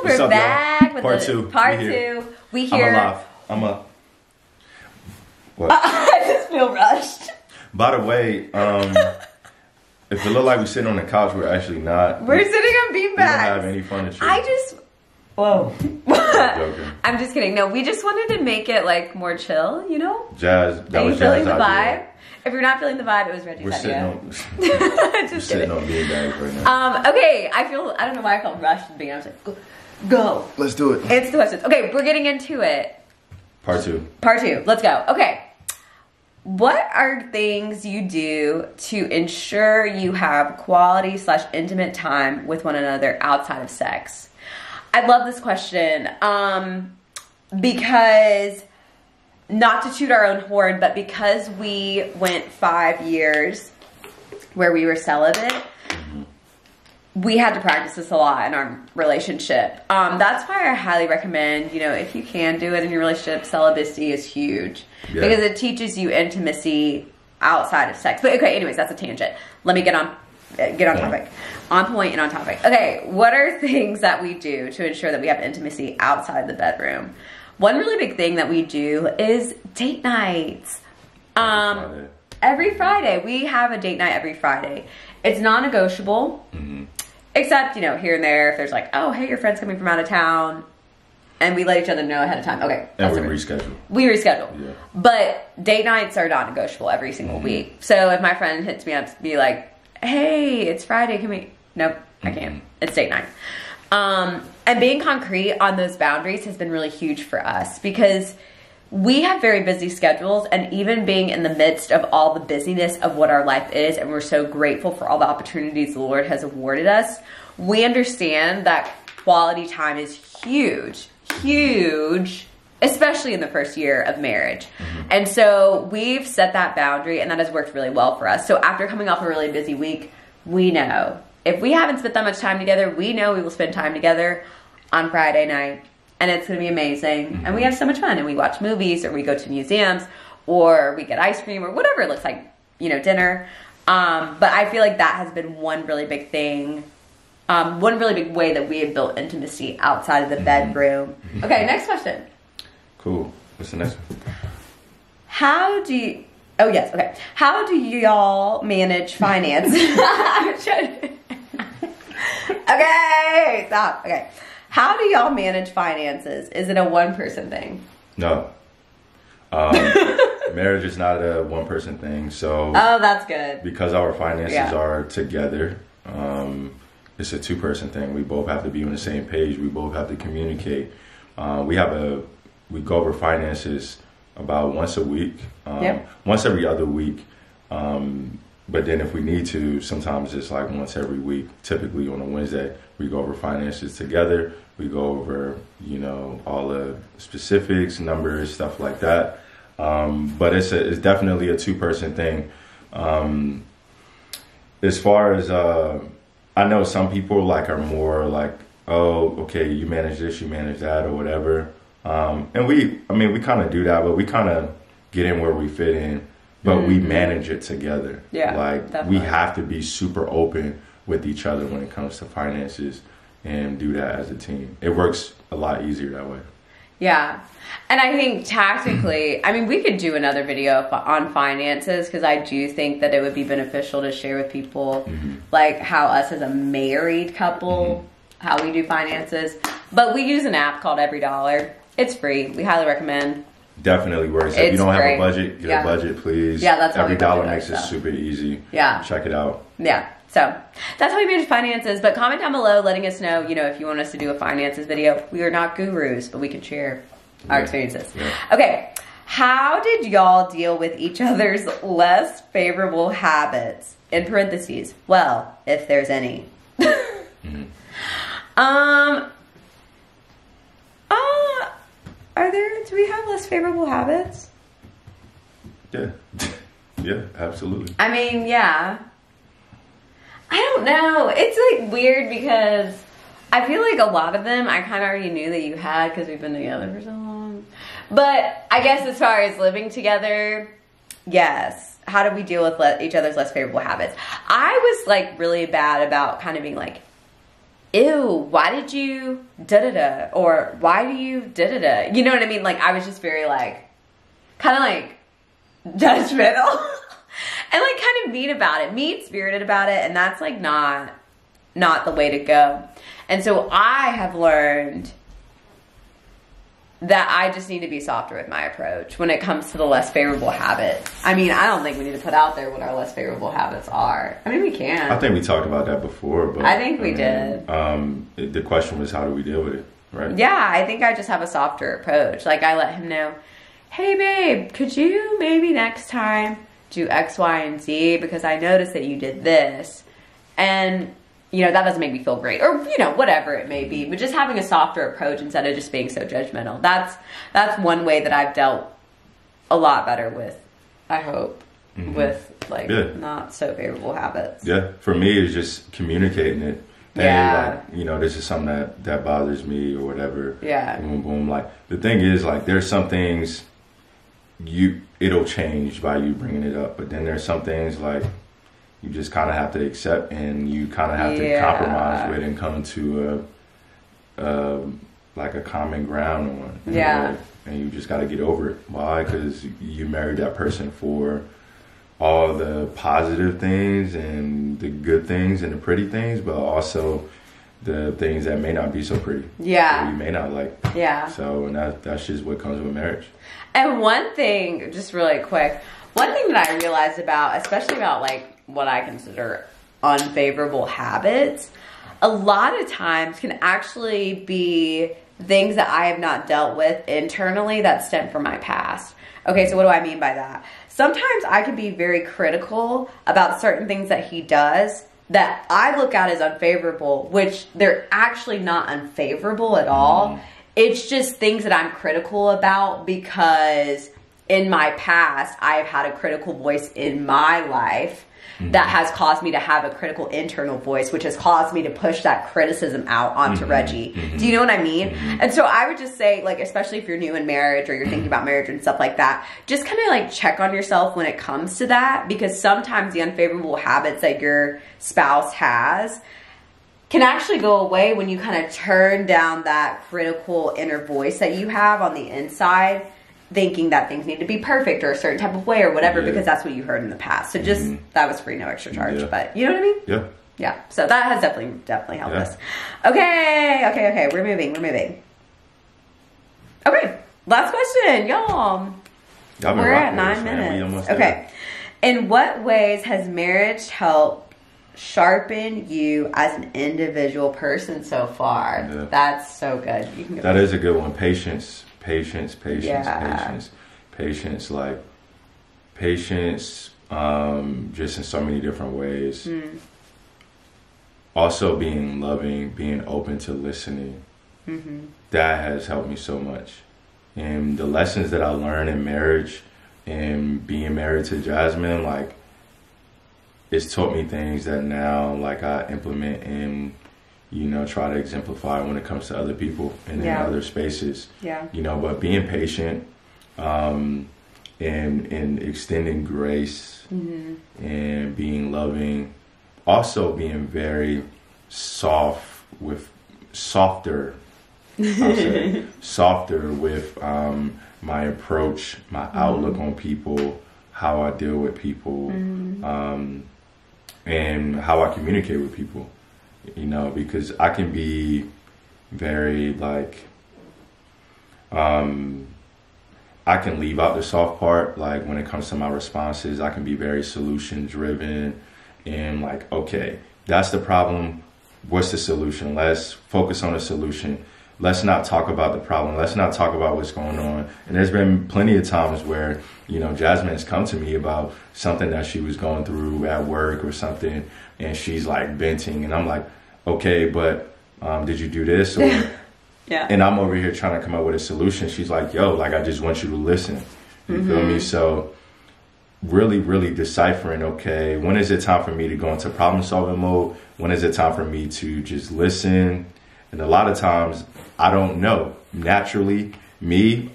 We're up, back with part two. Part two. We here. I'm alive. I'm up. What? I just feel rushed. By the way, if it look like we're sitting on the couch, we're actually not. We're sitting on beanbags. We don't have any furniture. Whoa. Joking. I'm just kidding. No, we just wanted to make it like more chill, you know? Jazz, that Are was you feeling Jazz's the idea. vibe? If you're not feeling the vibe, it was Reggie's We're idea. we're sitting on beanbags right now. Okay, I don't know why I felt rushed at the beginning. I was like, go. Let's do it. It's the questions. Okay, we're getting into it. Part two. Part two. Let's go. Okay. What are things you do to ensure you have quality / intimate time with one another outside of sex? I love this question because, not to toot our own horn, but because we went 5 years where we were celibate, we had to practice this a lot in our relationship. That's why I highly recommend, you know, if you can do it in your relationship, celibacy is huge. Yeah. Because it teaches you intimacy outside of sex. But okay, anyways, that's a tangent. Let me get on topic. On point and on topic. Okay, what are things that we do to ensure that we have intimacy outside the bedroom? One really big thing that we do is date nights. Every Friday. We have a date night every Friday. It's non-negotiable. Except, you know, here and there, if there's like, oh, hey, your friend's coming from out of town, and we let each other know ahead of time. Okay. And we reschedule. We reschedule. Yeah. But date nights are not negotiable every single week. So if my friend hits me up to be like, hey, it's Friday, can we? Nope, I can't. It's date night. And being concrete on those boundaries has been really huge for us because we have very busy schedules, and even being in the midst of all the busyness of what our life is, and we're so grateful for all the opportunities the Lord has awarded us, we understand that quality time is huge, especially in the first year of marriage. And so we've set that boundary, and that has worked really well for us. So after coming off a really busy week, we know if we haven't spent that much time together, we know we will spend time together on Friday night. And it's going to be amazing. And we have so much fun. And we watch movies, or we go to museums, or we get ice cream, or whatever it looks like, you know, dinner. But I feel like that has been one really big thing. One really big way that we have built intimacy outside of the bedroom. Okay, next question. Cool. What's the next one? How do y'all manage finance? Okay, stop. Okay. How do y'all manage finances? Is it a one-person thing? No. Marriage is not a one-person thing. So. Oh, that's good. Because our finances are together, it's a two-person thing. We both have to be on the same page. We both have to communicate. We go over finances about once a week, once every other week. But then if we need to, sometimes it's like once every week. Typically on a Wednesday, we go over finances together. We go over, you know, all the specifics, numbers, stuff like that. But it's definitely a two-person thing. As far as, I know some people like are more like, oh, okay, you manage this, you manage that, or whatever. And we kind of do that, but we kind of get in where we fit in. But we manage it together. Yeah, like definitely. We have to be super open with each other when it comes to finances and do that as a team. It works a lot easier that way. Yeah. And I think tactically, I mean, we could do another video on finances because I do think that it would be beneficial to share with people like how us as a married couple, how we do finances. But we use an app called Every Dollar. It's free. We highly recommend. Definitely works. If you don't have a budget, get a budget, please. Yeah, that's Every Dollar makes it super easy. Yeah. Check it out. Yeah. So that's how we manage finances. But comment down below letting us know, you know, if you want us to do a finances video. We are not gurus, but we can share our experiences. Yeah. Okay. How did y'all deal with each other's less favorable habits? In parentheses, well, if there's any. Do we have less favorable habits? Yeah. Yeah, absolutely. I mean, yeah. I don't know. It's like weird because I feel like a lot of them I kind of already knew that you had because we've been together for so long. But I guess as far as living together, yes. How do we deal with each other's less favorable habits? I was like really bad about kind of being like ew, why did you da-da-da? Or why do you da-da-da? You know what I mean? Like, I was just very like, kind of like judgmental and like kind of mean about it, mean-spirited about it. And that's like not the way to go. And so I have learned that I just need to be softer with my approach when it comes to the less favorable habits. I mean, I don't think we need to put out there what our less favorable habits are. I mean, we can. I think we talked about that before, but I think we did. The question was, how do we deal with it, right? Yeah, I think I just have a softer approach. Like, I let him know, hey, babe, could you maybe next time do X, Y, and Z? Because I noticed that you did this. And, you know, that doesn't make me feel great. Or, you know, whatever it may be. But just having a softer approach instead of just being so judgmental. That's one way that I've dealt a lot better with, I hope, with, like, not so favorable habits. Yeah, for me, it's just communicating it. Hey, like, you know, this is something that bothers me or whatever. Yeah. Boom, boom. Like, the thing is, like, there's some things it'll change by you bringing it up. But then there's some things, like, you just kind of have to accept, and you kind of have to compromise with and come to like a common ground on. Yeah. And you just got to get over it. Why? Because you married that person for all the positive things and the good things and the pretty things, but also the things that may not be so pretty. Yeah. Or you may not like. Yeah. So, and that's just what comes with marriage. And one thing, just really quick, one thing that I realized about, especially about like what I consider unfavorable habits, a lot of times can actually be things that I have not dealt with internally that stem from my past. Okay, so what do I mean by that? Sometimes I can be very critical about certain things that he does that I look at as unfavorable, which they're actually not unfavorable at all. It's just things that I'm critical about because in my past, I've had a critical voice in my life that has caused me to have a critical internal voice, which has caused me to push that criticism out onto Reggie. Do you know what I mean? And so I would just say, like, especially if you're new in marriage or you're thinking about marriage and stuff like that, just kind of like check on yourself when it comes to that, because sometimes the unfavorable habits that your spouse has can actually go away when you kind of turn down that critical inner voice that you have on the inside, thinking that things need to be perfect or a certain type of way or whatever, because that's what you heard in the past. So just, that was free, no extra charge, but you know what I mean? Yeah. Yeah. So that has definitely helped us. Okay. We're moving. Okay. Last question, y'all. We're at 9 minutes. Okay. In what ways has marriage helped sharpen you as an individual person so far? Yeah. That's so good. You can go. That is a good one. Patience. Like patience, just in so many different ways. Also being loving, being open to listening. That has helped me so much. And the lessons that I learned in marriage and being married to Jasmine, like, it's taught me things that now, like, I implement and, you know, try to exemplify when it comes to other people and in other spaces. You know, but being patient, and extending grace, and being loving, also being very softer with my approach, my outlook on people, how I deal with people, and how I communicate with people. You know, because I can be very, like, I can leave out the soft part. Like, when it comes to my responses, I can be very solution driven and like, okay, that's the problem. What's the solution? Let's focus on the solution. Let's not talk about the problem. Let's not talk about what's going on. And there's been plenty of times where, you know, Jasmine's come to me about something that she was going through at work or something, and she's like venting, and I'm like, okay, but did you do this? Or, and I'm over here trying to come up with a solution. She's like, yo, like, I just want you to listen. You feel me? So really, really deciphering, okay, when is it time for me to go into problem solving mode? When is it time for me to just listen? And a lot of times I don't know. Naturally,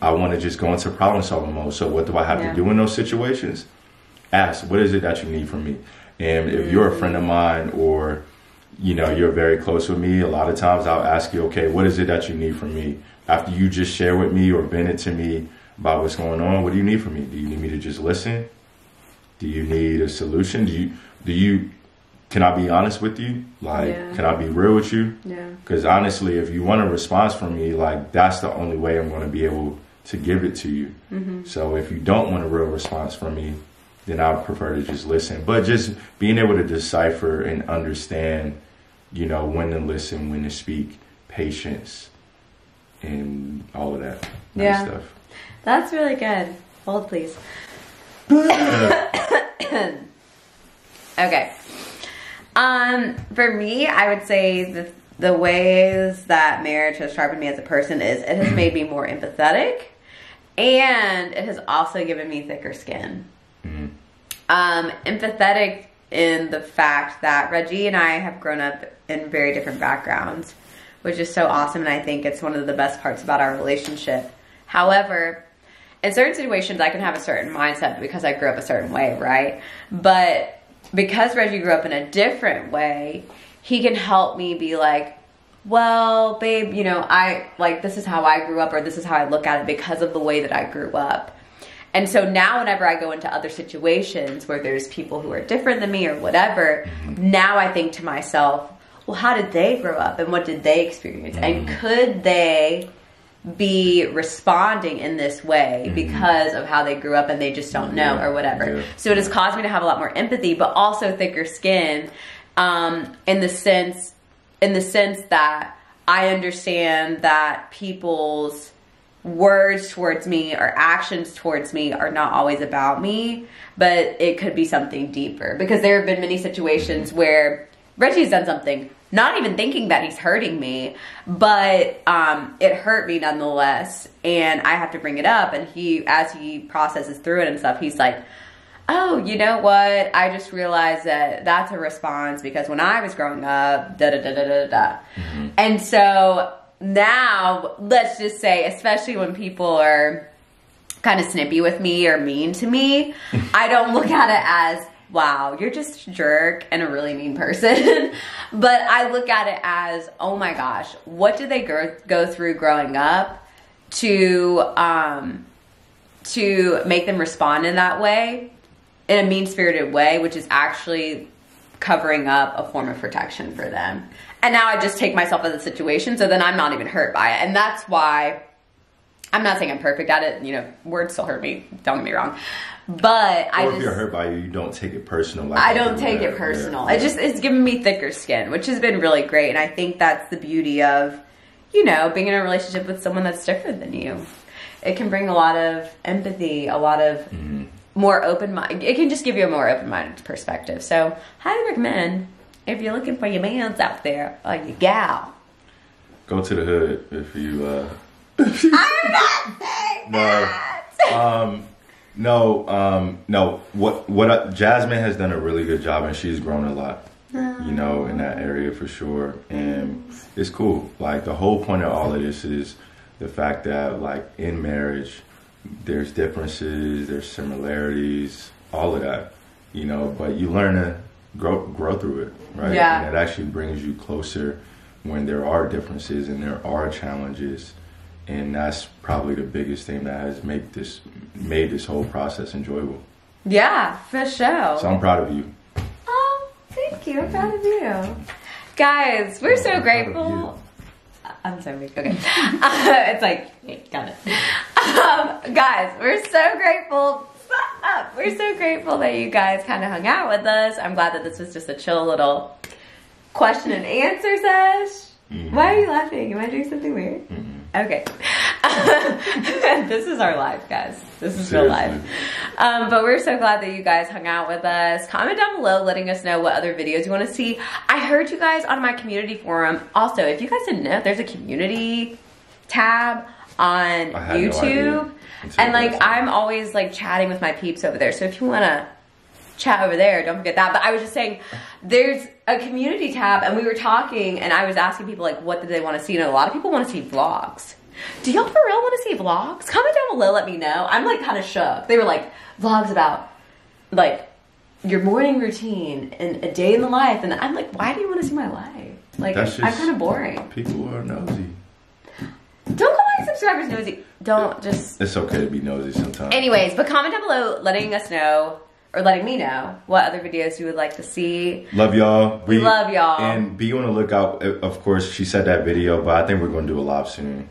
I want to just go into problem solving mode. So what do I have to do in those situations? Ask, what is it that you need from me? And if you're a friend of mine, or you know, you're very close with me. A lot of times I'll ask you, okay, what is it that you need from me? After you just share with me or vent it to me about what's going on, what do you need from me? Do you need me to just listen? Do you need a solution? Can I be honest with you? Like, can I be real with you? Yeah. Because honestly, if you want a response from me, like, that's the only way I'm going to be able to give it to you. So if you don't want a real response from me, then I would prefer to just listen. But just being able to decipher and understand, you know, when to listen, when to speak, patience, and all of that nice stuff. That's really good. Hold, please. Okay. For me, I would say the ways that marriage has sharpened me as a person is it has made me more empathetic, and it has also given me thicker skin. Empathetic in the fact that Reggie and I have grown up in very different backgrounds, which is so awesome, and I think it's one of the best parts about our relationship. However, in certain situations, I can have a certain mindset because I grew up a certain way, right? But because Reggie grew up in a different way, he can help me be like, well, babe, you know, this is how I grew up, or this is how I look at it because of the way that I grew up. And so now whenever I go into other situations where there's people who are different than me or whatever, now I think to myself, well, how did they grow up and what did they experience? And could they be responding in this way because of how they grew up and they just don't know or whatever. So it has caused me to have a lot more empathy, but also thicker skin, in the sense that I understand that people's words towards me or actions towards me are not always about me, but it could be something deeper, because there have been many situations where Reggie's done something not even thinking that he's hurting me, but it hurt me nonetheless, and I have to bring it up, and as he processes through it and stuff, he's like, oh, you know what, I just realized that that's a response because when I was growing up, da-da-da-da-da-da. And so now, let's just say, especially when people are kind of snippy with me or mean to me, I don't look at it as, wow, you're just a jerk and a really mean person. But I look at it as, oh my gosh, what did they go through growing up to make them respond in that way, in a mean-spirited way, which is actually covering up a form of protection for them. And now I just take myself out of the situation, so then I'm not even hurt by it. And that's why, I'm not saying I'm perfect at it, you know, words still hurt me, don't get me wrong. But if you're hurt by it, you don't take it personal. Like I don't take it personal. Yeah. It's given me thicker skin, which has been really great. And I think that's the beauty of, you know, being in a relationship with someone that's different than you. It can bring a lot of empathy, a lot of more open mind. It can just give you a more open-minded perspective. So, highly recommend if you're looking for your mans out there or your gal. Go to the hood if you. I'm not saying that. No. What Jasmine has done a really good job, and she's grown a lot, you know, in that area for sure. And it's cool. Like, the whole point of all of this is the fact that, like, in marriage, there's differences, there's similarities, all of that, you know, but you learn to grow through it, right? Yeah. And it actually brings you closer when there are differences and there are challenges. And that's probably the biggest thing that has made this whole process enjoyable. Yeah, for sure. So I'm proud of you. Oh, thank you. I'm proud of you. Guys, we're so grateful. I'm so weak. Okay. It's like, hey, got it. Guys, we're so grateful. We're so grateful that you guys kind of hung out with us. I'm glad that this was just a chill little question and answer sesh. Why are you laughing? Am I doing something weird? Okay. This is our life, guys. This is real life. But we're so glad that you guys hung out with us. Comment down below letting us know what other videos you want to see. I heard you guys on my community forum. Also, if you guys didn't know, there's a community tab on YouTube. No, and like, I'm always like chatting with my peeps over there. So if you want to chat over there, don't forget that. But I was just saying, there's a community tab, and we were talking, and I was asking people like, what do they want to see? And a lot of people want to see vlogs. Do y'all for real want to see vlogs? Comment down below, let me know. I'm like kind of shook. They were like, vlogs about like your morning routine and a day in the life. And I'm like, why do you want to see my life? Like, I'm kind of boring. People are nosy. Don't call my subscribers nosy. Don't just... It's okay to be nosy sometimes. Anyways, but comment down below letting us know, or letting me know, what other videos you would like to see. Love y'all. We love y'all. And be on the lookout. Of course, she said that video, but I think we're going to do a live soon.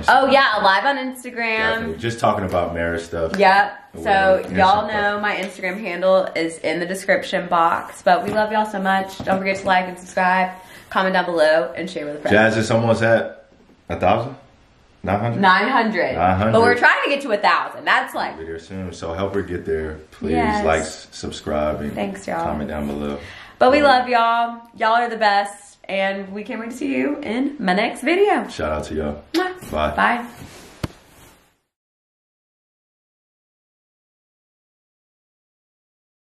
Oh yeah, live on Instagram. Definitely. Just talking about marriage stuff. Yep. So y'all know my Instagram handle is in the description box. But we love y'all so much. Don't forget to like and subscribe. Comment down below and share with a friend. Jazz is almost at 1,000? 900? 900. But we're trying to get to 1,000. That's like... We'll be there soon. So help her get there. Please like, subscribe, and thanks, y'all. Comment down below. But we love y'all. Y'all are the best. And we can't wait to see you in my next video. Shout out to y'all. Bye. Bye. Bye.